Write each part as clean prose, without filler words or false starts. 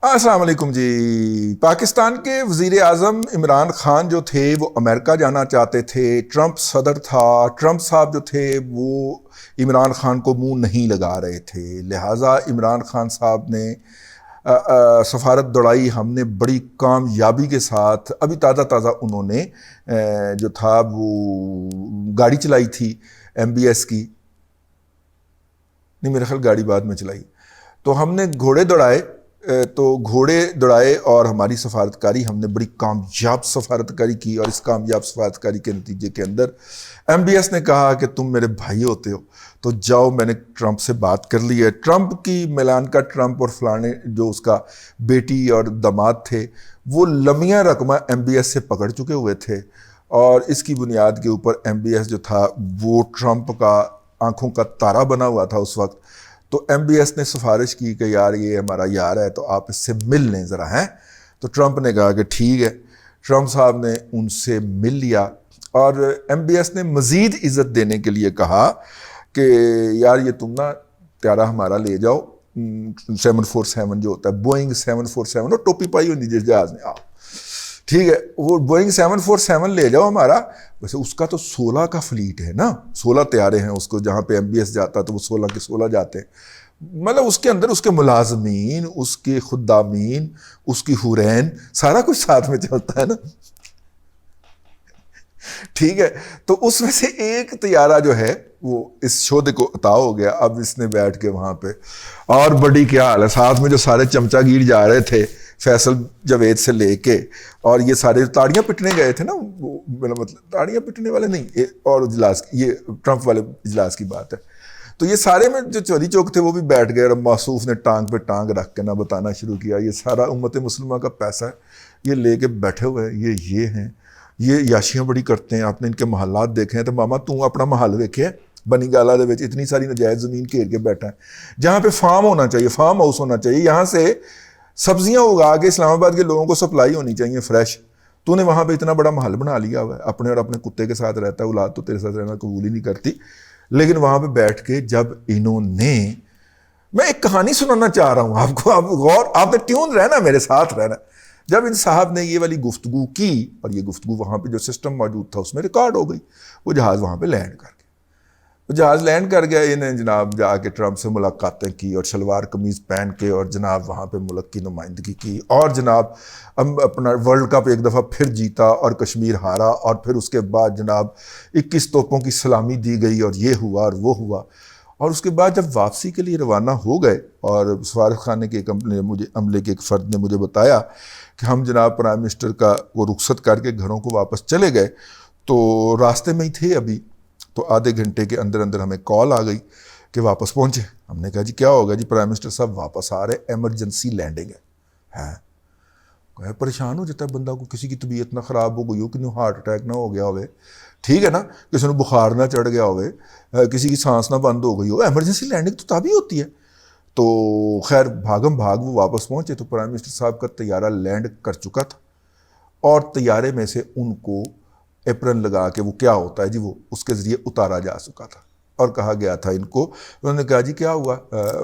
السلام علیکم جی۔ پاکستان کے وزیر اعظم عمران خان جو تھے وہ امریکہ جانا چاہتے تھے، ٹرمپ صدر تھا، ٹرمپ صاحب جو تھے وہ عمران خان کو منہ نہیں لگا رہے تھے، لہٰذا عمران خان صاحب نے سفارت دوڑائی، ہم نے بڑی کامیابی کے ساتھ، ابھی تازہ تازہ انہوں نے جو تھا وہ گاڑی چلائی تھی MBS کی، نہیں میرے خیال گاڑی بعد میں چلائی، تو ہم نے گھوڑے دوڑائے اور ہماری سفارتکاری ہم نے بڑی کامیاب سفارتکاری کی، اور اس کامیاب سفارتکاری کے نتیجے کے اندر MBS نے کہا کہ تم میرے بھائی ہوتے ہو تو جاؤ، میں نے ٹرمپ سے بات کر لی ہے۔ ٹرمپ کی میلانکا ٹرمپ اور فلانے جو اس کا بیٹی اور داماد تھے وہ لمیاں رقمہ MBS سے پکڑ چکے ہوئے تھے، اور اس کی بنیاد کے اوپر MBS جو تھا وہ ٹرمپ کا آنکھوں کا تارا بنا ہوا تھا اس وقت۔ تو MBS نے سفارش کی کہ یار یہ ہمارا یار ہے تو آپ اس سے مل لیں ذرا، ہیں؟ تو ٹرمپ نے کہا کہ ٹھیک ہے، ٹرمپ صاحب نے ان سے مل لیا، اور MBS نے مزید عزت دینے کے لیے کہا کہ یار یہ تم نا پیارا ہمارا لے جاؤ 747 جو ہوتا ہے، بوئنگ 747، اور ٹوپی پائی ہوئی جس جہاز نے، ٹھیک ہے، وہ بوئنگ 747 لے جاؤ ہمارا۔ ویسے اس کا تو 16 کا فلیٹ ہے نا، 16 طیارے ہیں اس کو، جہاں پہ MBS جاتا تو وہ 16 کے 16 جاتے ہیں، مطلب اس کے اندر اس کے ملازمین، اس کے خدامین، اس کی حورین، سارا کچھ ساتھ میں چلتا ہے نا، ٹھیک ہے۔ تو اس میں سے ایک طیارہ جو ہے وہ اس شعبے کو عطا ہو گیا، اب اس نے بیٹھ کے وہاں پہ، اور بڑی کیا حال ہے، ساتھ میں جو سارے چمچا گیر جا رہے تھے فیصل جاوید سے لے کے، اور یہ سارے تاڑیاں پٹنے گئے تھے نا، میرا مطلب تاڑیاں پٹنے والے نہیں، اور اجلاس، یہ ٹرمپ والے اجلاس کی بات ہے، تو یہ سارے میں جو چوری چوک تھے وہ بھی بیٹھ گئے، اور موصوف نے ٹانگ پہ ٹانگ رکھ کے نہ بتانا شروع کیا، یہ سارا امت مسلمہ کا پیسہ ہے، یہ لے کے بیٹھے ہوئے ہیں، یہ ہیں، یہ یاشیاں بڑی کرتے ہیں، آپ نے ان کے محلات دیکھے ہیں، تو ماما تو اپنا محل دیکھے ہے بنی گالا دے وچ اتنی ساری نجائز زمین گھیر کے بیٹھا ہے، جہاں پہ فارم ہونا چاہیے، فارم ہاؤس ہونا چاہیے، یہاں سے سبزیاں اگا کے اسلام آباد کے لوگوں کو سپلائی ہونی چاہیے فریش، تو نے وہاں پہ اتنا بڑا محل بنا لیا ہوا ہے، اپنے اور اپنے کتے کے ساتھ رہتا ہے، اولاد تو تیرے ساتھ رہنا قبول ہی نہیں کرتی، لیکن وہاں پہ بیٹھ کے جب انہوں نے، میں ایک کہانی سنانا چاہ رہا ہوں آپ کو، آپ غور، آپ نے ٹیون رہنا، میرے ساتھ رہنا، جب ان صاحب نے یہ والی گفتگو کی، اور یہ گفتگو وہاں پہ جو سسٹم موجود تھا اس میں ریکارڈ ہو گئی، وہ جہاز وہاں پہ لینڈ کر گیا، جہاز لینڈ کر گیا، انہیں جناب جا کے ٹرمپ سے ملاقاتیں کی، اور شلوار قمیض پہن کے، اور جناب وہاں پہ ملک کی نمائندگی کی، اور جناب اپنا ورلڈ کپ ایک دفعہ پھر جیتا اور کشمیر ہارا، اور پھر اس کے بعد جناب 21 توپوں کی سلامی دی گئی، اور یہ ہوا اور وہ ہوا، اور اس کے بعد جب واپسی کے لیے روانہ ہو گئے، اور سفارت خانے کے ایک عملے کے ایک فرد نے مجھے بتایا کہ ہم جناب پرائم منسٹر کا وہ رخصت کر کے گھروں کو واپس چلے گئے، تو راستے میں ہی تھے ابھی، تو آدھے گھنٹے کے اندر اندر ہمیں کال آ گئی کہ واپس پہنچے۔ ہم نے کہا جی کیا ہوگا؟ جی پرائم منسٹر صاحب واپس آ رہے، ایمرجنسی لینڈنگ ہے۔ پریشان ہو جاتا ہے بندہ کو، کسی کی طبیعت نہ خراب ہو گئی ہو، کہ ہارٹ اٹیک نہ ہو گیا ہوئے، ٹھیک ہے نا، کسی نے بخار نہ چڑھ گیا ہوئے، کسی کی سانس نہ بند ہو گئی ہو، ایمرجنسی لینڈنگ تو تبھی ہوتی ہے۔ تو خیر بھاگم بھاگ وہ واپس پہنچے، تو پرائم منسٹر صاحب کا طیارہ لینڈ کر چکا تھا، اور طیارے میں سے ان کو ایپرن لگا کے، وہ کیا ہوتا ہے جی، وہ اس کے ذریعے اتارا جا چکا تھا، اور کہا گیا تھا ان کو، انہوں نے کہا جی کیا ہوا،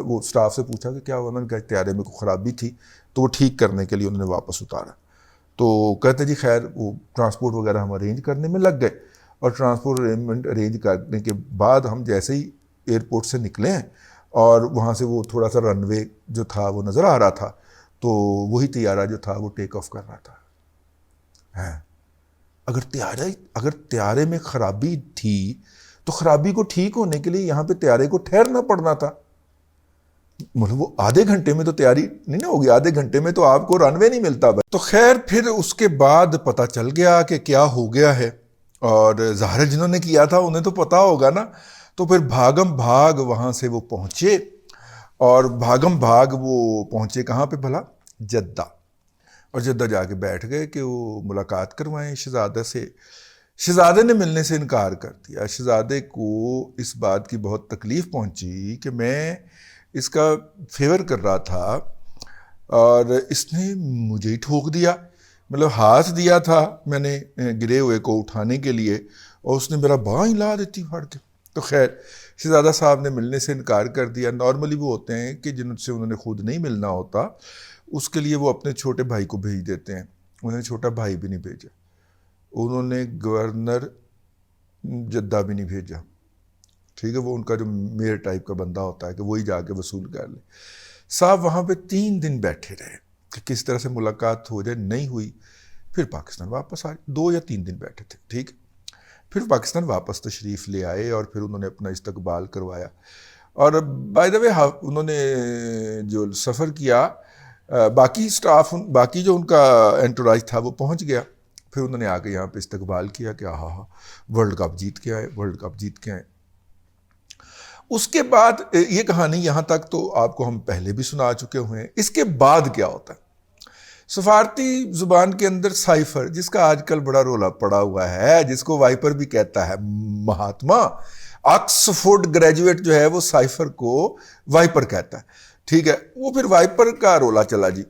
وہ سٹاف سے پوچھا کہ کیا ہوا، انہوں نے کہا طیارے میں کوئی خرابی تھی، تو وہ ٹھیک کرنے کے لیے انہوں نے واپس اتارا، تو کہتے جی خیر وہ ٹرانسپورٹ وغیرہ ہم ارینج کرنے میں لگ گئے، اور ٹرانسپورٹ ارینج کرنے کے بعد ہم جیسے ہی ایئرپورٹ سے نکلے ہیں، اور وہاں سے وہ تھوڑا سا رن وے جو تھا وہ نظر آ رہا تھا، تو وہی طیارہ جو تھا وہ ٹیک آف کر رہا تھا۔ اگر طیارے میں خرابی تھی تو خرابی کو ٹھیک ہونے کے لیے یہاں پہ طیارے کو ٹھہرنا پڑنا تھا، مطلب وہ آدھے گھنٹے میں تو تیاری نہیں نہ ہوگی، آدھے گھنٹے میں تو آپ کو رن وے نہیں ملتا۔ تو خیر پھر اس کے بعد پتہ چل گیا کہ کیا ہو گیا ہے، اور ظاہر جنہوں نے کیا تھا انہیں تو پتہ ہوگا نا، تو پھر بھاگم بھاگ وہاں سے وہ پہنچے، اور بھاگم بھاگ وہ پہنچے کہاں پہ بھلا؟ جدہ، اور جدہ جا کے بیٹھ گئے کہ وہ ملاقات کروائیں شہزادہ سے۔ شہزادے نے ملنے سے انکار کر دیا، شہزادے کو اس بات کی بہت تکلیف پہنچی کہ میں اس کا فیور کر رہا تھا اور اس نے مجھے ہی ٹھوک دیا، مطلب ہاتھ دیا تھا میں نے گرے ہوئے کو اٹھانے کے لیے، اور اس نے میرا باں ہلا دیتی پھاڑ کے۔ تو خیر شہزادہ صاحب نے ملنے سے انکار کر دیا۔ نارملی وہ ہوتے ہیں کہ جن سے انہوں نے خود نہیں ملنا ہوتا، اس کے لیے وہ اپنے چھوٹے بھائی کو بھیج دیتے ہیں. انہوں نے چھوٹا بھائی بھی نہیں بھیجا, انہوں نے گورنر جدہ بھی نہیں بھیجا. ٹھیک ہے, وہ ان کا جو میئر ٹائپ کا بندہ ہوتا ہے کہ وہی جا کے وصول کر لے. صاحب وہاں پہ 3 دن بیٹھے رہے کہ کس طرح سے ملاقات ہو جائے, نہیں ہوئی. پھر پاکستان واپس آئے, 2 یا 3 دن بیٹھے تھے. ٹھیک, پھر پاکستان واپس تشریف لے آئے اور پھر انہوں نے اپنا استقبال کروایا. اور بائی دا وے انہوں نے جو سفر کیا, باقی سٹاف, باقی جو ان کا انٹوراج تھا وہ پہنچ گیا. پھر انہوں نے آ کے یہاں پہ استقبال کیا کہ ہاں ورلڈ کپ جیت کے آئے, ورلڈ کپ جیت کے آئے. اس کے بعد یہ کہانی یہاں تک تو آپ کو ہم پہلے بھی سنا چکے ہوئے ہیں. اس کے بعد کیا ہوتا ہے؟ سفارتی زبان کے اندر سائفر, جس کا آج کل بڑا رولا پڑا ہوا ہے, جس کو وائپر بھی کہتا ہے مہاتما, آکسفورڈ گریجویٹ جو ہے وہ سائفر کو وائپر کہتا ہے. ٹھیک ہے, وہ پھر وائپر کا رولا چلا جی.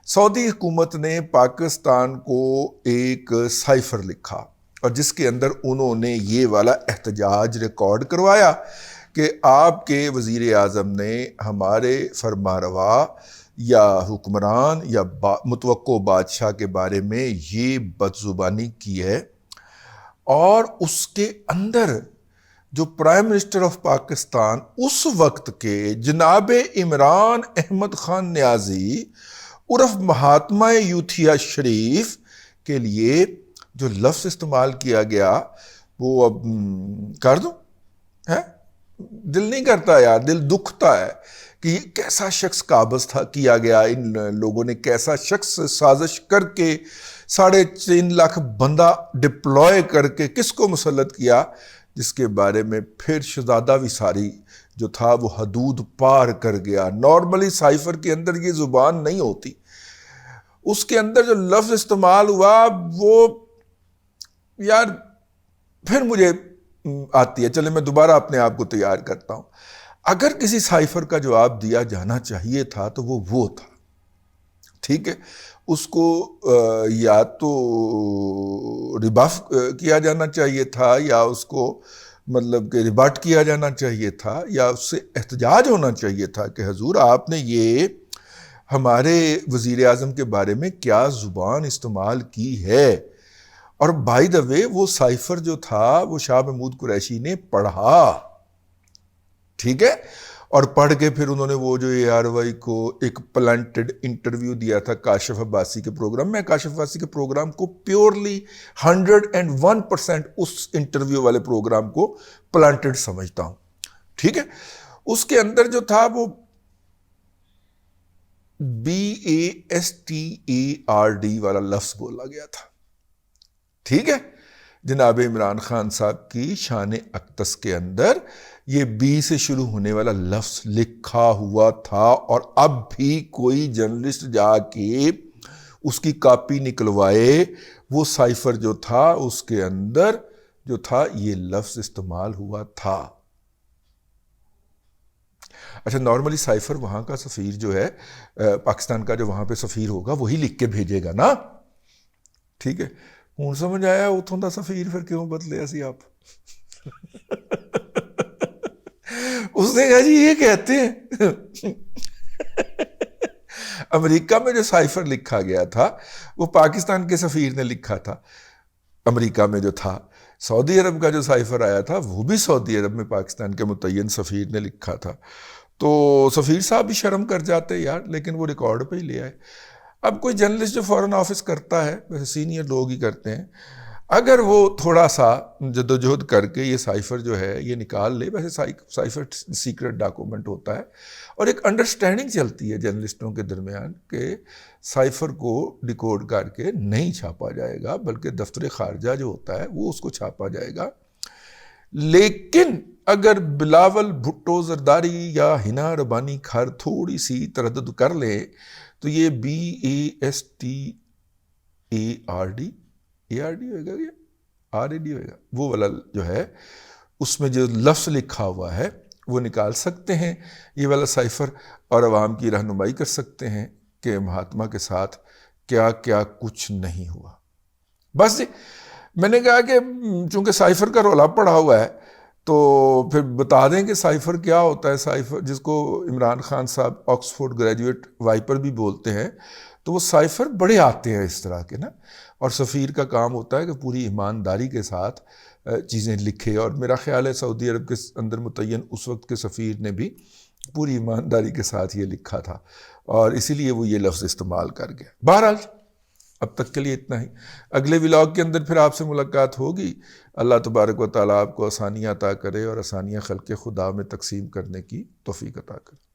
سعودی حکومت نے پاکستان کو ایک سائفر لکھا اور جس کے اندر انہوں نے یہ والا احتجاج ریکارڈ کروایا کہ آپ کے وزیر اعظم نے ہمارے فرمانروا یا حکمران یا متوقع بادشاہ کے بارے میں یہ بدزبانی کی ہے. اور اس کے اندر جو پرائم منسٹر آف پاکستان اس وقت کے جناب عمران احمد خان نیازی عرف مہاتما یوتھیا شریف کے لیے جو لفظ استعمال کیا گیا وہ اب کر دوں, دل نہیں کرتا یار, دل دکھتا ہے کہ یہ کیسا شخص قابض تھا کیا گیا. ان لوگوں نے کیسا شخص سازش کر کے 3.5 لاکھ بندہ ڈپلوائے کر کے کس کو مسلط کیا, جس کے بارے میں پھر شہزادہ وساری جو تھا وہ حدود پار کر گیا. نارملی سائفر کے اندر یہ زبان نہیں ہوتی, اس کے اندر جو لفظ استعمال ہوا وہ یار پھر مجھے آتی ہے. چلے میں دوبارہ اپنے آپ کو تیار کرتا ہوں. اگر کسی سائفر کا جواب دیا جانا چاہیے تھا تو وہ تھا. ٹھیک ہے, اس کو یا تو ریباف کیا جانا چاہیے تھا, یا اس کو مطلب کہ ریباٹ کیا جانا چاہیے تھا, یا اس سے احتجاج ہونا چاہیے تھا کہ حضور آپ نے یہ ہمارے وزیر اعظم کے بارے میں کیا زبان استعمال کی ہے. اور بائی دا وے وہ سائفر جو تھا وہ شاہ محمود قریشی نے پڑھا. ٹھیک ہے, اور پڑھ کے پھر انہوں نے وہ جو ARY کو ایک پلانٹڈ انٹرویو دیا تھا کاشف عباسی کے پروگرام میں. کاشف عباسی کے پروگرام کو پیورلی 101% اس انٹرویو والے پروگرام کو پلانٹڈ سمجھتا ہوں. ٹھیک ہے, اس کے اندر جو تھا وہ BASTARD والا لفظ بولا گیا تھا. ٹھیک ہے, جناب عمران خان صاحب کی شان اقدس کے اندر یہ B سے شروع ہونے والا لفظ لکھا ہوا تھا, اور اب بھی کوئی جرنلسٹ جا کے اس کی کاپی نکلوائے, وہ سائفر جو تھا اس کے اندر جو تھا یہ لفظ استعمال ہوا تھا. اچھا, نارملی سائفر وہاں کا سفیر جو ہے پاکستان کا جو وہاں پہ سفیر ہوگا وہی لکھ کے بھیجے گا نا. ٹھیک ہے, ہوں سمجھ آیا اتوں دا سفیر پھر کیوں بدلے سی آپ. اس نے کہا جی یہ کہتے ہیں. امریکہ میں جو سائفر لکھا گیا تھا وہ پاکستان کے سفیر نے لکھا تھا امریکہ میں جو تھا. سعودی عرب کا جو سائفر آیا تھا وہ بھی سعودی عرب میں پاکستان کے متعین سفیر نے لکھا تھا. تو سفیر صاحب بھی شرم کر جاتے یار, لیکن وہ ریکارڈ پہ ہی لے آئے. اب کوئی جرنلسٹ جو فورن آفس کرتا ہے, ویسے سینئر لوگ ہی کرتے ہیں, اگر وہ تھوڑا سا جدوجہد کر کے یہ سائفر جو ہے یہ نکال لے, ویسے سائفر سیکرٹ ڈاکومنٹ ہوتا ہے, اور ایک انڈرسٹینڈنگ چلتی ہے جرنلسٹوں کے درمیان کہ سائفر کو ڈیکوڈ کر کے نہیں چھاپا جائے گا, بلکہ دفتر خارجہ جو ہوتا ہے وہ اس کو چھاپا جائے گا. لیکن اگر بلاول بھٹو زرداری یا ہنا ربانی کھر تھوڑی سی تردد کر لے تو یہ BASTARD ہوئے گا یا RAD ہوئے گا, وہ والا جو ہے اس میں جو لفظ لکھا ہوا ہے وہ نکال سکتے ہیں یہ والا سائفر, اور عوام کی رہنمائی کر سکتے ہیں کہ مہاتما کے ساتھ کیا کیا کچھ نہیں ہوا. بس جی, میں نے کہا کہ چونکہ سائفر کا رولا پڑا ہوا ہے تو پھر بتا دیں کہ سائفر کیا ہوتا ہے. سائفر جس کو عمران خان صاحب آکسفورڈ گریجویٹ وائپر بھی بولتے ہیں, تو وہ سائفر بڑے آتے ہیں اس طرح کے نا, اور سفیر کا کام ہوتا ہے کہ پوری ایمانداری کے ساتھ چیزیں لکھے. اور میرا خیال ہے سعودی عرب کے اندر متعین اس وقت کے سفیر نے بھی پوری ایمانداری کے ساتھ یہ لکھا تھا, اور اسی لیے وہ یہ لفظ استعمال کر گیا. بہرحال اب تک کے لیے اتنا ہی. اگلے ولاگ کے اندر پھر آپ سے ملاقات ہوگی. اللہ تبارک و تعالیٰ آپ کو آسانیاں عطا کرے اور آسانیاں خلق خدا میں تقسیم کرنے کی توفیق عطا کرے.